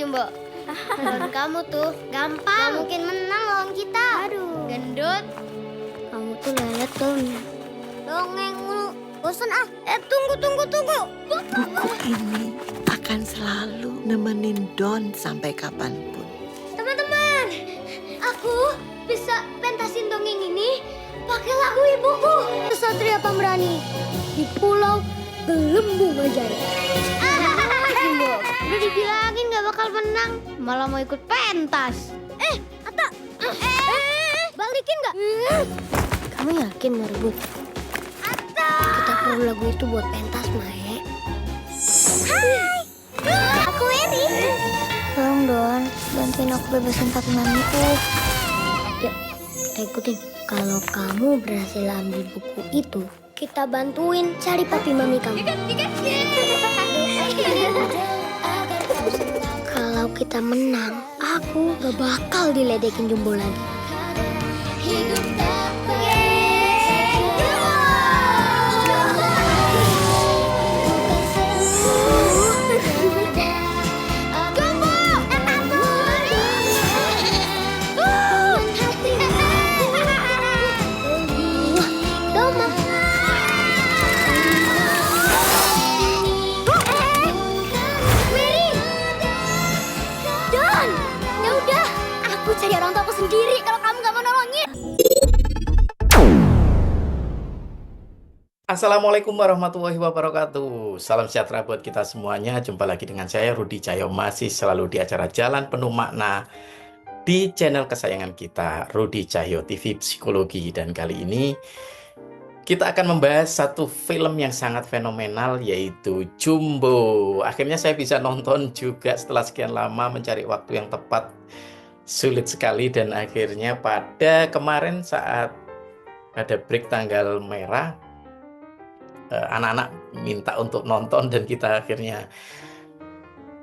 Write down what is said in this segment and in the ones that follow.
Jumbo. Lawan kamu tuh gampang. Gak mungkin menang lawan kita. Aduh. Gendut. Kamu tuh lelet Don. Dongeng mulu. Bosan ah. Tunggu. Buku ini akan selalu nemenin Don sampai kapanpun. Teman-teman, aku bisa pentasin dongeng ini pakai lagu ibuku. Kesatria pemberani di Pulau Gelembung Ajaib. Jumbo, udah dibilangin gak bakal menang, malah mau ikut pentas. Atta, balikin gak? Kamu yakin gak rebut? Atta, kita perlu lagu itu buat pentas, Mae. Hai, aku Eri. Tolong Don, bantuin aku bebasin papi mamiku. Yuk, kita ikutin. Kalau kamu berhasil ambil buku itu, kita bantuin cari papi mami kamu. Kalau kita menang, aku gak bakal diledekin Jumbo lagi. Cari orang tua aku sendiri kalau kamu gak mau nolongin. Assalamualaikum warahmatullahi wabarakatuh. Salam sejahtera buat kita semuanya. Jumpa lagi dengan saya Rudi Cahyo, masih selalu di acara Jalan Penuh Makna di channel kesayangan kita, Rudi Cahyo TV Psikologi. Dan kali ini kita akan membahas satu film yang sangat fenomenal, yaitu Jumbo. Akhirnya saya bisa nonton juga setelah sekian lama mencari waktu yang tepat. Sulit sekali, dan akhirnya pada kemarin saat ada break tanggal merah, anak-anak minta untuk nonton dan kita akhirnya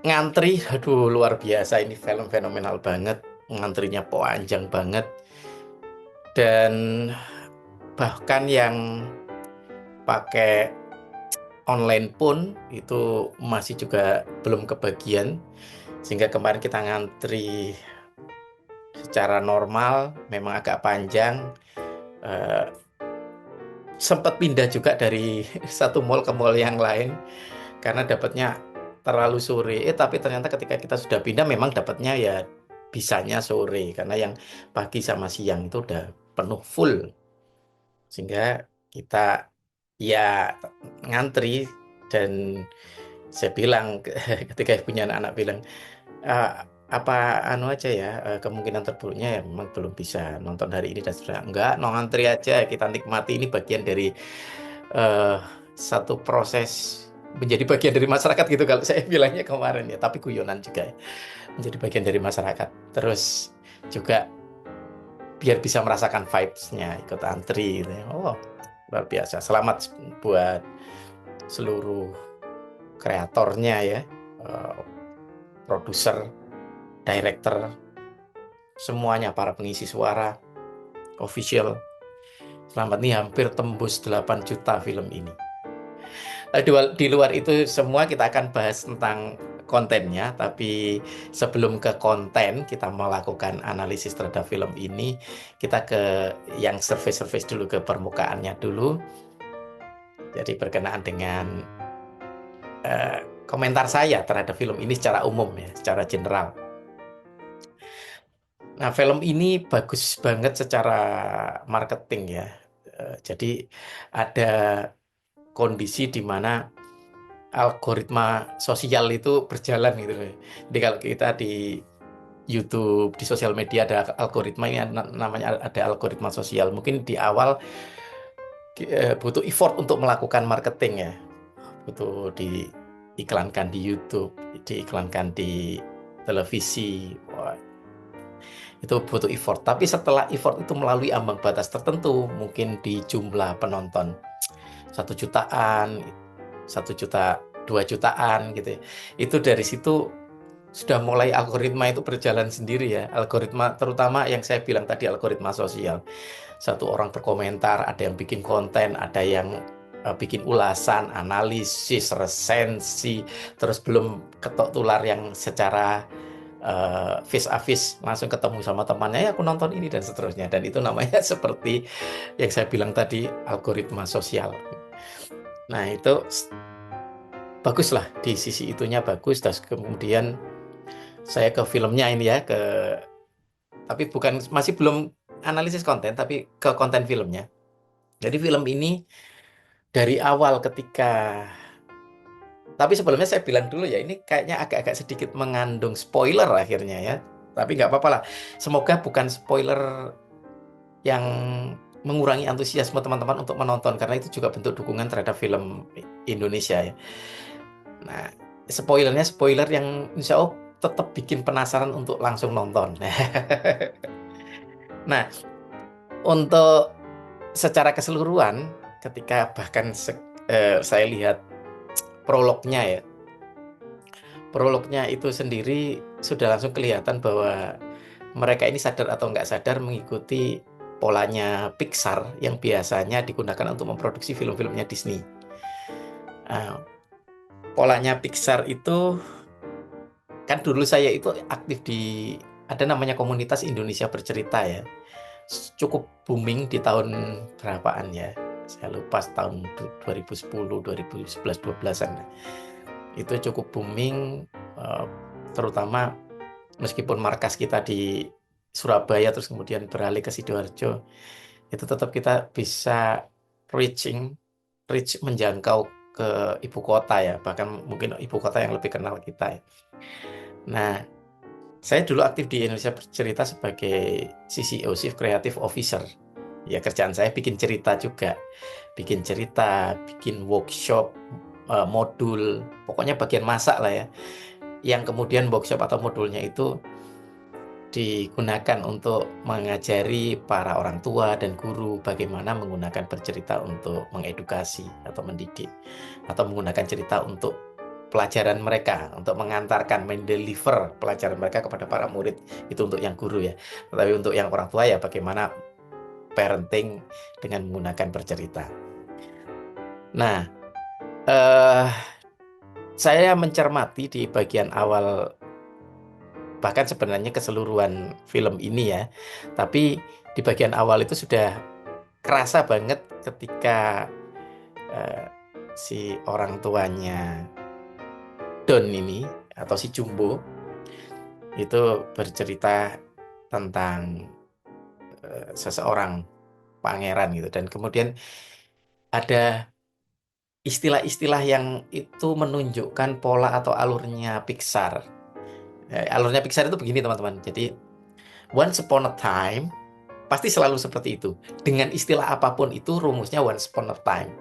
ngantri. Aduh, luar biasa, ini film fenomenal banget, ngantrinya panjang banget, dan bahkan yang pakai online pun itu masih juga belum kebagian, sehingga kemarin kita ngantri secara normal memang agak panjang. Sempat pindah juga dari satu mall ke mall yang lain karena dapatnya terlalu sore. Tapi ternyata ketika kita sudah pindah memang dapatnya ya bisanya sore, karena yang pagi sama siang itu udah penuh full, sehingga kita ya ngantri. Dan saya bilang ketika punya anak-anak bilang, apa anu aja ya, kemungkinan terburuknya ya memang belum bisa nonton hari ini, dan sudah enggak, no, ngantri aja, kita nikmati, ini bagian dari satu proses menjadi bagian dari masyarakat gitu kalau saya bilangnya kemarin ya, tapi guyonan juga ya. Menjadi bagian dari masyarakat, terus juga biar bisa merasakan vibes-nya ikut antri gitu ya. Oh, luar biasa. Selamat buat seluruh kreatornya ya, produser, director, semuanya, para pengisi suara, official. Selamat nih, hampir tembus 8 juta film ini. Di luar itu semua kita akan bahas tentang kontennya, tapi sebelum ke konten, kita melakukan analisis terhadap film ini. Kita ke yang surface dulu, ke permukaannya dulu. Jadi berkenaan dengan komentar saya terhadap film ini secara umum ya, secara general. Nah, film ini bagus banget secara marketing ya. Jadi ada kondisi di mana algoritma sosial itu berjalan gitu. Jadi kalau kita di YouTube, di sosial media ada algoritma, ini namanya ada algoritma sosial. Mungkin di awal butuh effort untuk melakukan marketing ya. Butuh diiklankan di YouTube, diiklankan di televisi. Wah, itu butuh effort. Tapi setelah effort itu melalui ambang batas tertentu, mungkin di jumlah penonton 1 jutaan, 1 juta, 2 jutaan gitu ya. Itu dari situ sudah mulai algoritma itu berjalan sendiri ya. Algoritma, terutama yang saya bilang tadi, algoritma sosial. Satu orang berkomentar, ada yang bikin konten, ada yang bikin ulasan, analisis, resensi, terus belum ketok tular yang secara face a face, langsung ketemu sama temannya, ya aku nonton ini dan seterusnya. Dan itu namanya seperti yang saya bilang tadi, algoritma sosial. Nah, itu bagus lah, di sisi itunya bagus. Terus kemudian saya ke filmnya ini ya, tapi masih belum analisis konten, tapi ke konten filmnya. Jadi film ini dari awal tapi sebelumnya saya bilang dulu ya, ini kayaknya agak-agak sedikit mengandung spoiler akhirnya ya. Tapi nggak apa-apa lah. Semoga bukan spoiler yang mengurangi antusiasme teman-teman untuk menonton, karena itu juga bentuk dukungan terhadap film Indonesia ya. Nah, spoilernya spoiler yang insya Allah tetap bikin penasaran untuk langsung nonton. Nah, untuk secara keseluruhan, ketika bahkan saya lihat prolognya ya, prolognya itu sendiri sudah langsung kelihatan bahwa mereka ini sadar atau nggak sadar mengikuti polanya Pixar yang biasanya digunakan untuk memproduksi film-filmnya Disney. Polanya Pixar itu, kan dulu saya itu aktif ada namanya komunitas Indonesia Bercerita ya. Cukup booming di tahun berapaan ya. Saya lupa, tahun 2010, 2011, 12-an. Itu cukup booming, terutama meskipun markas kita di Surabaya terus kemudian beralih ke Sidoarjo, itu tetap kita bisa reach menjangkau ke ibu kota ya, bahkan mungkin ibu kota yang lebih kenal kita ya. Nah, saya dulu aktif di Indonesia Bercerita sebagai CCO, Chief Creative Officer. Ya, kerjaan saya bikin cerita juga. Bikin cerita, bikin workshop, modul, pokoknya bagian masak lah ya. Yang kemudian workshop atau modulnya itu digunakan untuk mengajari para orang tua dan guru bagaimana menggunakan bercerita untuk mengedukasi atau mendidik, atau menggunakan cerita untuk pelajaran mereka, untuk mengantarkan, mendeliver pelajaran mereka kepada para murid. Itu untuk yang guru ya. Tetapi untuk yang orang tua ya bagaimana parenting dengan menggunakan bercerita. Nah, saya mencermati di bagian awal, bahkan sebenarnya keseluruhan film ini ya, tapi di bagian awal itu sudah kerasa banget ketika si orang tuanya Don ini atau si Jumbo itu bercerita tentang seseorang pangeran gitu, dan kemudian ada istilah-istilah yang itu menunjukkan pola atau alurnya Pixar. Alurnya Pixar itu begini teman-teman. Jadi once upon a time pasti selalu seperti itu. Dengan istilah apapun itu rumusnya once upon a time.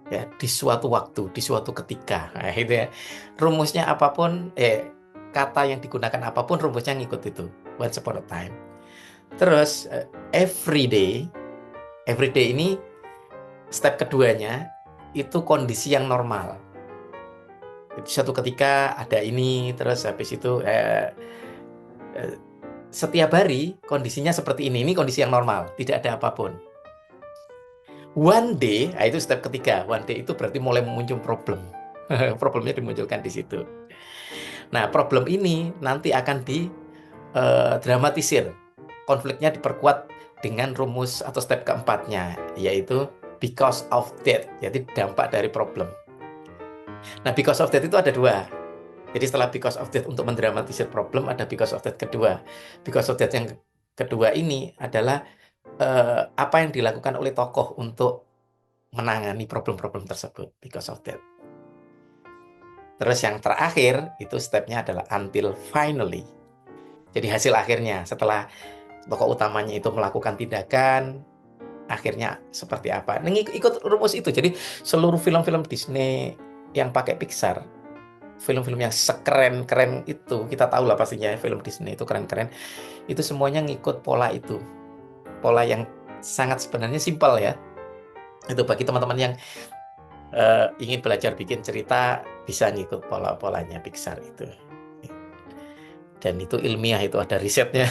Ya, di suatu waktu, di suatu ketika. Nah, itu ya. Rumusnya apapun, kata yang digunakan apapun rumusnya ngikut itu. Once upon a time. Terus every day ini step keduanya itu kondisi yang normal. Suatu ketika ada ini, terus habis itu setiap hari kondisinya seperti ini kondisi yang normal, tidak ada apapun. One day, itu step ketiga. One day itu berarti mulai muncul problem. Problemnya dimunculkan di situ. Nah, problem ini nanti akan didramatisir. Konfliknya diperkuat dengan rumus atau step keempatnya, yaitu because of that, jadi dampak dari problem. Nah, because of that itu ada dua. Jadi setelah because of that untuk mendramatisir problem, ada because of that kedua. Because of that yang kedua ini adalah apa yang dilakukan oleh tokoh untuk menangani problem-problem tersebut. Because of that. Terus yang terakhir itu stepnya adalah until finally. Jadi hasil akhirnya setelah tokoh utamanya itu melakukan tindakan, akhirnya seperti apa. Nah, ikut rumus itu. Jadi seluruh film-film Disney yang pakai Pixar, film-film yang sekeren-keren itu, kita tahu lah pastinya film Disney itu keren-keren, itu semuanya ngikut pola itu. Pola yang sangat sebenarnya simpel ya. Itu bagi teman-teman yang ingin belajar bikin cerita, bisa ngikut pola-polanya Pixar itu. Dan itu ilmiah, itu ada risetnya.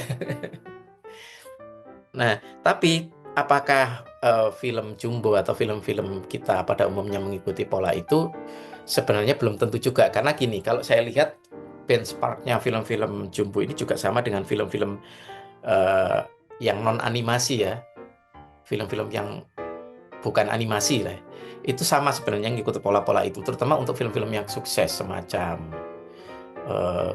Nah, tapi apakah film Jumbo atau film-film kita pada umumnya mengikuti pola itu? Sebenarnya belum tentu juga, karena gini, kalau saya lihat benchmarknya film-film Jumbo ini juga sama dengan film-film yang non animasi ya, film-film yang bukan animasi lah. Itu sama sebenarnya ngikut pola-pola itu, terutama untuk film-film yang sukses semacam eh,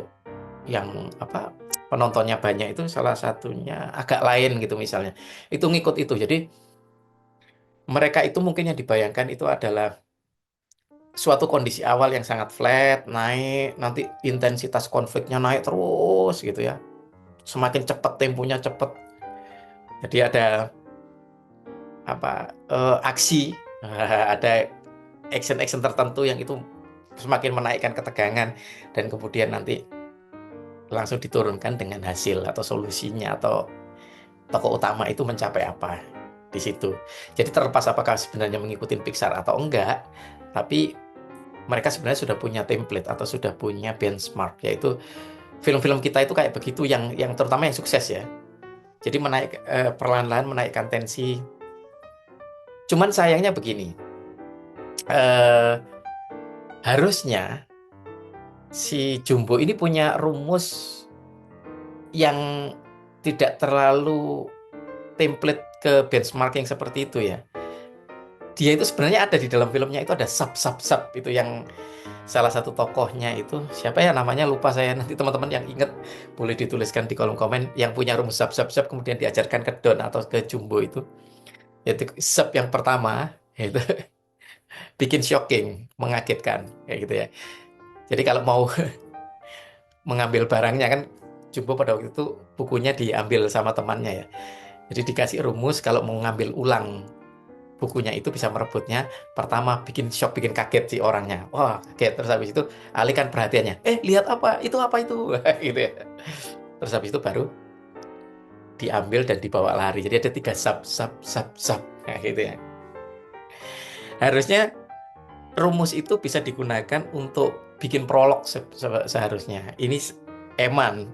yang apa penontonnya banyak itu salah satunya Agak Lain gitu misalnya. Itu ngikut itu. Jadi mereka itu mungkin yang dibayangkan itu adalah suatu kondisi awal yang sangat flat, naik, nanti intensitas konfliknya naik terus gitu ya. Semakin cepat temponya cepat. Jadi ada aksi, ada action-action tertentu yang itu semakin menaikkan ketegangan dan kemudian nanti langsung diturunkan dengan hasil atau solusinya atau tokoh utama itu mencapai apa di situ. Jadi terlepas apakah sebenarnya mengikuti Pixar atau enggak, tapi mereka sebenarnya sudah punya template atau sudah punya benchmark, yaitu film-film kita itu kayak begitu yang terutama yang sukses ya. Jadi perlahan-lahan menaikkan tensi. Cuman sayangnya begini, eh, harusnya si Jumbo ini punya rumus yang tidak terlalu template ke benchmark yang seperti itu ya. Dia itu sebenarnya ada di dalam filmnya, itu ada sub itu yang salah satu tokohnya itu siapa ya namanya, lupa saya. Nanti teman-teman yang ingat boleh dituliskan di kolom komen, yang punya rumus sub kemudian diajarkan ke Don atau ke Jumbo itu. Yaitu sub yang pertama itu bikin shocking, mengagetkan kayak gitu ya. Jadi kalau mau mengambil barangnya kan, Jumbo pada waktu itu bukunya diambil sama temannya ya. Jadi dikasih rumus kalau mau ngambil ulang bukunya itu bisa merebutnya. Pertama bikin shock, bikin kaget si orangnya. Wah, kaget. Terus habis itu alihkan perhatiannya. Lihat apa? Itu apa itu? Gitu ya. Terus habis itu baru diambil dan dibawa lari. Jadi ada 3 sub. Nah, gitu ya. Harusnya rumus itu bisa digunakan untuk bikin prolog seharusnya. Ini eman,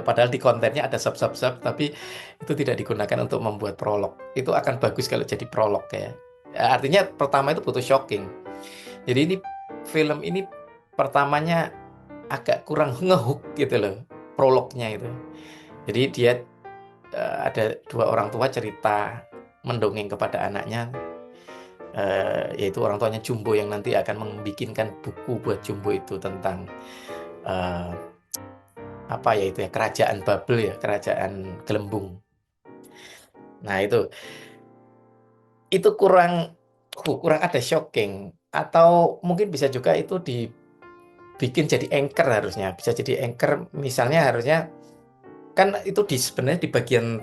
padahal di kontennya ada sub, tapi itu tidak digunakan untuk membuat prolog. Itu akan bagus kalau jadi prolog ya. Artinya pertama itu butuh shocking. Jadi ini film ini pertamanya agak kurang ngehook gitu loh, prolognya itu. Jadi dia ada 2 orang tua cerita mendongeng kepada anaknya, yaitu orang tuanya Jumbo yang nanti akan membikinkan buku buat Jumbo itu tentang apa ya itu ya, kerajaan Babel ya, kerajaan Gelembung. Nah itu kurang ada shocking, atau mungkin bisa juga itu dibikin jadi anchor, harusnya bisa jadi anchor. Misalnya harusnya kan itu sebenarnya di bagian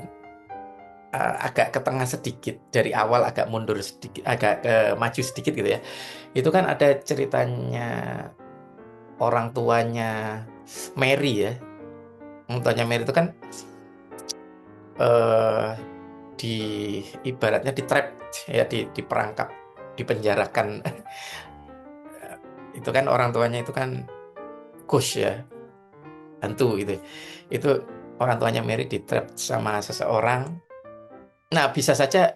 agak ke tengah sedikit, dari awal agak mundur sedikit, agak maju sedikit gitu ya. Itu kan ada ceritanya orang tuanya Mary ya. Orang tuanya Mary itu kan di ibaratnya di trap ya, diperangkap, dipenjarakan. Itu kan orang tuanya itu kan ghost ya, hantu gitu. Itu orang tuanya Mary di trap sama seseorang. Nah, bisa saja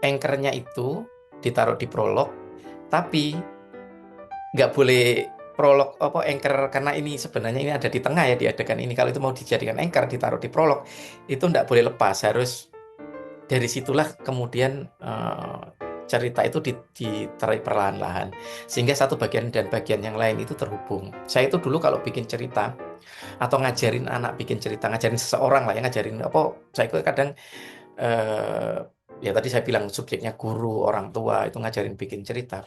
anchornya itu ditaruh di prolog, tapi nggak boleh prolog anchor, karena ini sebenarnya ini ada di tengah ya, di adegan ini. Kalau itu mau dijadikan anchor ditaruh di prolog, itu nggak boleh lepas, harus dari situlah kemudian cerita itu ditarik perlahan-lahan sehingga satu bagian dan bagian yang lain itu terhubung. Saya itu dulu kalau bikin cerita atau ngajarin anak bikin cerita, ngajarin seseorang lah ya, ngajarin saya itu kadang ya tadi saya bilang subjeknya guru, orang tua, itu ngajarin bikin cerita.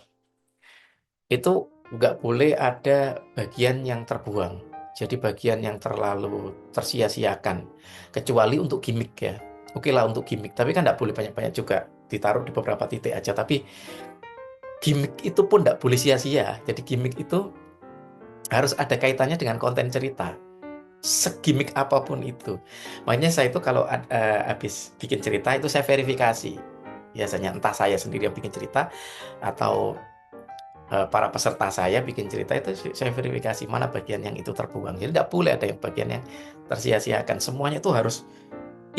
Itu nggak boleh ada bagian yang terbuang. Jadi bagian yang terlalu tersia-siakan. Kecuali untuk gimmick ya. Oke lah untuk gimmick, tapi kan nggak boleh banyak-banyak juga. Ditaruh di beberapa titik aja. Tapi gimmick itu pun nggak boleh sia-sia. Jadi gimmick itu harus ada kaitannya dengan konten cerita. Segimmick apapun itu. Makanya saya itu kalau habis bikin cerita itu saya verifikasi. Biasanya entah saya sendiri yang bikin cerita atau para peserta saya bikin cerita, itu saya verifikasi mana bagian yang itu terbuang. Jadi tidak boleh ada yang bagian yang tersia-siakan. Semuanya itu harus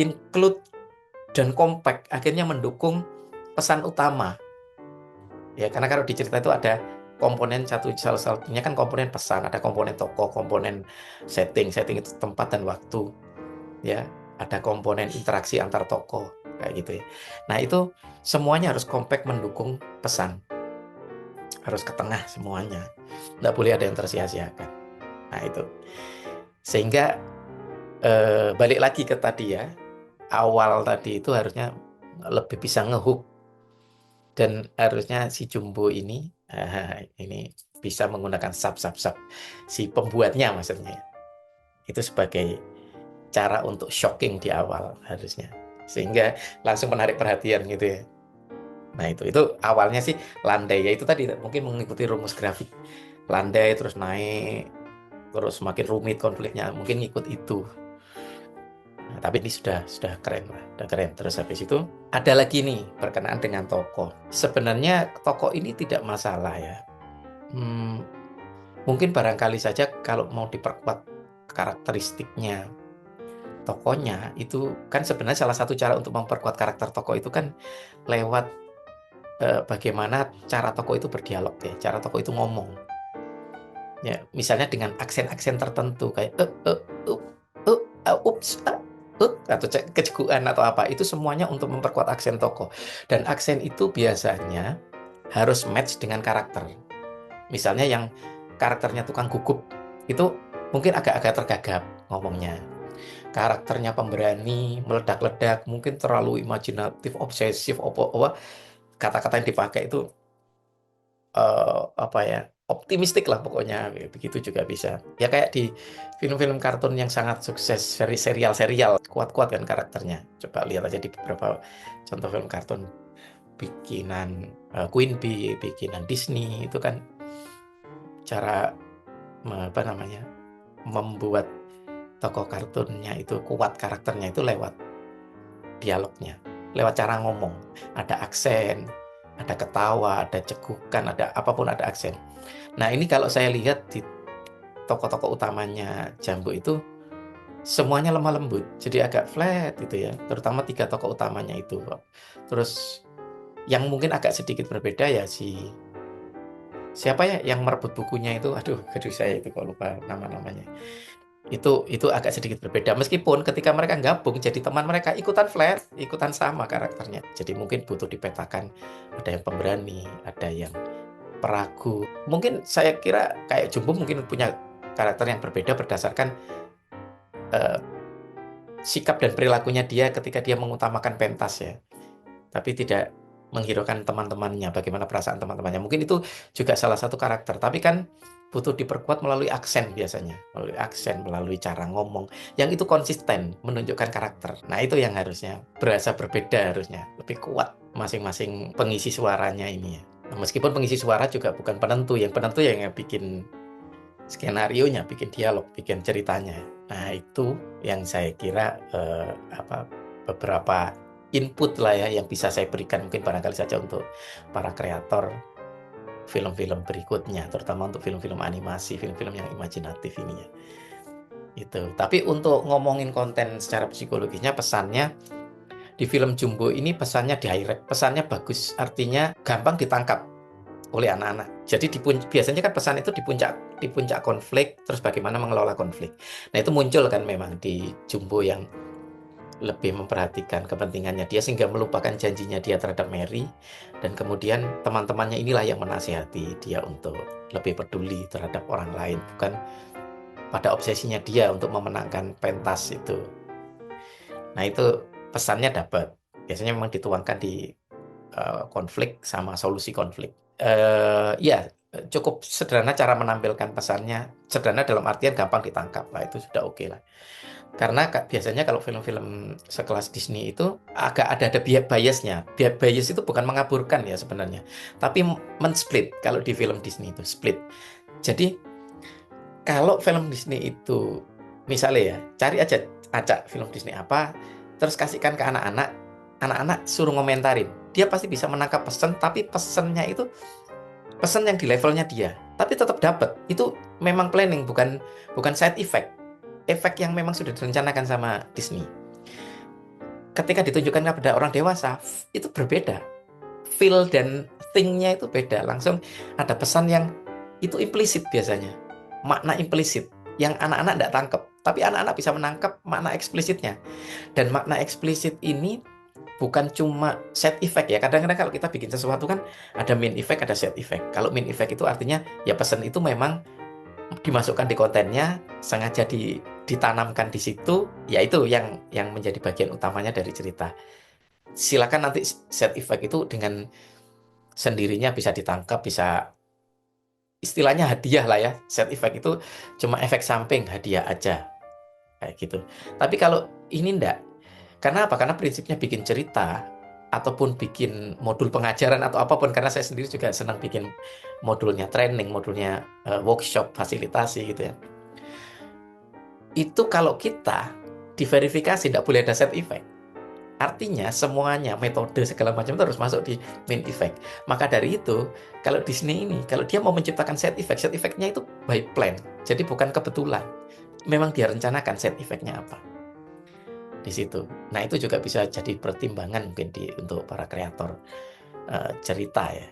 include dan compact, akhirnya mendukung pesan utama. Ya, karena kalau di cerita itu ada komponen salah satunya kan komponen pesan, ada komponen tokoh, komponen setting itu tempat dan waktu, ya. Ada komponen interaksi antar tokoh, kayak gitu ya. Nah, itu semuanya harus kompak mendukung pesan. Harus ke tengah semuanya. Nggak boleh ada yang tersia-siakan. Nah, itu. Sehingga balik lagi ke tadi ya, awal tadi itu harusnya lebih bisa ngehook, dan harusnya si Jumbo ini bisa menggunakan sub si pembuatnya maksudnya, itu sebagai cara untuk shocking di awal harusnya, sehingga langsung menarik perhatian gitu ya. Nah, itu awalnya sih landai ya, itu tadi mungkin mengikuti rumus grafik, landai terus naik, terus makin rumit konfliknya, mungkin ngikut itu. Nah, tapi ini sudah keren lah, udah keren. Terus habis itu ada lagi nih berkenaan dengan tokoh. Sebenarnya tokoh ini tidak masalah ya. Mungkin barangkali saja kalau mau diperkuat karakteristiknya tokohnya, itu kan sebenarnya salah satu cara untuk memperkuat karakter tokoh itu kan lewat bagaimana cara tokoh itu berdialog ya, cara tokoh itu ngomong. Ya, misalnya dengan aksen-aksen tertentu kayak ups, atau keceguan atau apa, itu semuanya untuk memperkuat aksen tokoh. Dan aksen itu biasanya harus match dengan karakter. Misalnya yang karakternya tukang gugup, itu mungkin agak-agak tergagap ngomongnya. Karakternya pemberani, meledak-ledak, mungkin terlalu imajinatif, obsesif, kata-kata yang dipakai itu optimistik lah pokoknya, begitu juga bisa. Ya kayak di film-film kartun yang sangat sukses, serial kuat-kuat kan karakternya. Coba lihat aja di beberapa contoh film kartun bikinan Queen Bee, bikinan Disney, itu kan cara membuat tokoh kartunnya itu kuat karakternya itu lewat dialognya, lewat cara ngomong. Ada aksen, ada ketawa, ada cegukan, ada apapun, ada aksen. Nah, ini kalau saya lihat di tokoh-tokoh utamanya Jumbo itu semuanya lemah lembut, jadi agak flat gitu ya, terutama 3 tokoh utamanya itu. Terus yang mungkin agak sedikit berbeda ya siapa ya yang merebut bukunya itu, aduh saya itu kok lupa namanya. Itu agak sedikit berbeda, meskipun ketika mereka gabung jadi teman, mereka ikutan flat, ikutan sama karakternya. Jadi mungkin butuh dipetakan, ada yang pemberani, ada yang peragu. Mungkin saya kira kayak Jumbo mungkin punya karakter yang berbeda berdasarkan sikap dan perilakunya dia ketika dia mengutamakan pentas ya, tapi tidak menghiraukan teman-temannya, bagaimana perasaan teman-temannya. Mungkin itu juga salah satu karakter, tapi kan butuh diperkuat melalui aksen biasanya, melalui cara ngomong yang itu konsisten menunjukkan karakter. Nah, itu yang harusnya berasa berbeda, harusnya lebih kuat masing-masing pengisi suaranya ini ya. Nah, meskipun pengisi suara juga bukan penentu, yang penentu yang bikin skenarionya, bikin dialog, bikin ceritanya. Nah, itu yang saya kira beberapa input lah ya yang bisa saya berikan, mungkin barangkali saja untuk para kreator film-film berikutnya, terutama untuk film-film animasi, film-film yang imajinatif ini ya. Itu. Tapi untuk ngomongin konten secara psikologisnya, pesannya di film Jumbo ini pesannya direct, pesannya bagus, artinya gampang ditangkap oleh anak-anak. Jadi biasanya kan pesan itu di puncak konflik, terus bagaimana mengelola konflik. Nah, itu muncul kan memang di Jumbo yang lebih memperhatikan kepentingannya dia sehingga melupakan janjinya dia terhadap Mary, dan kemudian teman-temannya inilah yang menasihati dia untuk lebih peduli terhadap orang lain, bukan pada obsesinya dia untuk memenangkan pentas itu. Nah, itu pesannya dapat. Biasanya memang dituangkan di konflik sama solusi konflik. Ya, cukup sederhana cara menampilkan pesannya. Sederhana dalam artian gampang ditangkap. Nah, itu sudah oke lah. Karena biasanya kalau film-film sekelas Disney itu agak ada biasnya. Bias itu bukan mengaburkan ya sebenarnya, tapi men-split. Kalau di film Disney itu split. Jadi kalau film Disney itu misalnya ya, cari aja acak film Disney apa, terus kasihkan ke anak-anak suruh ngomentarin. Dia pasti bisa menangkap pesan, tapi pesannya itu pesan yang di levelnya dia, tapi tetap dapat. Itu memang planning, bukan side effect. Efek yang memang sudah direncanakan sama Disney. Ketika ditunjukkan kepada orang dewasa, itu berbeda. Feel dan stingnya itu beda. Langsung ada pesan yang itu implisit biasanya. Makna implisit yang anak-anak tidak tangkap. Tapi anak-anak bisa menangkap makna eksplisitnya. Dan makna eksplisit ini bukan cuma set effect ya. Kadang-kadang kalau kita bikin sesuatu kan ada main effect, ada set effect. Kalau main effect itu artinya ya pesan itu memang dimasukkan di kontennya, sengaja ditanamkan di situ, yaitu yang menjadi bagian utamanya dari cerita. Silakan nanti set effect itu dengan sendirinya bisa ditangkap, bisa istilahnya hadiah lah ya. Set effect itu cuma efek samping, hadiah aja. Kayak gitu. Tapi kalau ini enggak. Karena apa? Karena prinsipnya bikin cerita ataupun bikin modul pengajaran atau apapun, karena saya sendiri juga senang bikin modulnya training, modulnya workshop, fasilitasi gitu ya. Itu kalau kita diverifikasi tidak boleh ada set effect. Artinya semuanya, metode segala macam itu harus masuk di main effect. Maka dari itu, kalau Disney ini, kalau dia mau menciptakan set effect-nya itu by plan. Jadi bukan kebetulan. Memang dia rencanakan set effect-nya apa. Di situ. Nah, itu juga bisa jadi pertimbangan mungkin untuk para kreator cerita ya.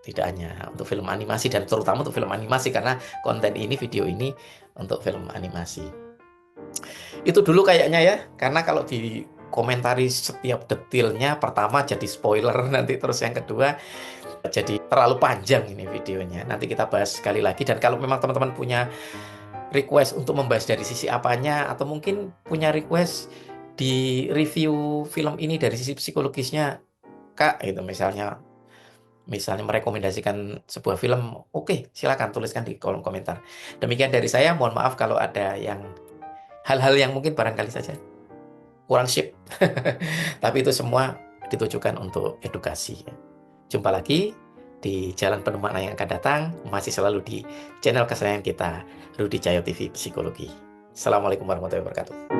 Tidak hanya untuk film animasi dan terutama untuk film animasi karena konten ini, video ini untuk film animasi. Itu dulu kayaknya ya, karena kalau dikomentari setiap detailnya, pertama jadi spoiler, nanti terus yang kedua jadi terlalu panjang ini videonya. Nanti kita bahas sekali lagi, dan kalau memang teman-teman punya request untuk membahas dari sisi apanya, atau mungkin punya request di review film ini dari sisi psikologisnya, Kak, itu misalnya merekomendasikan sebuah film, oke, silakan tuliskan di kolom komentar. Demikian dari saya, mohon maaf kalau ada hal-hal yang mungkin barangkali saja kurang sip. Tapi itu semua ditujukan untuk edukasi. Jumpa lagi di Jalan Penuh Makna yang akan datang, masih selalu di channel kesayangan kita, Rudi Cahyo TV Psikologi. Assalamualaikum warahmatullahi wabarakatuh.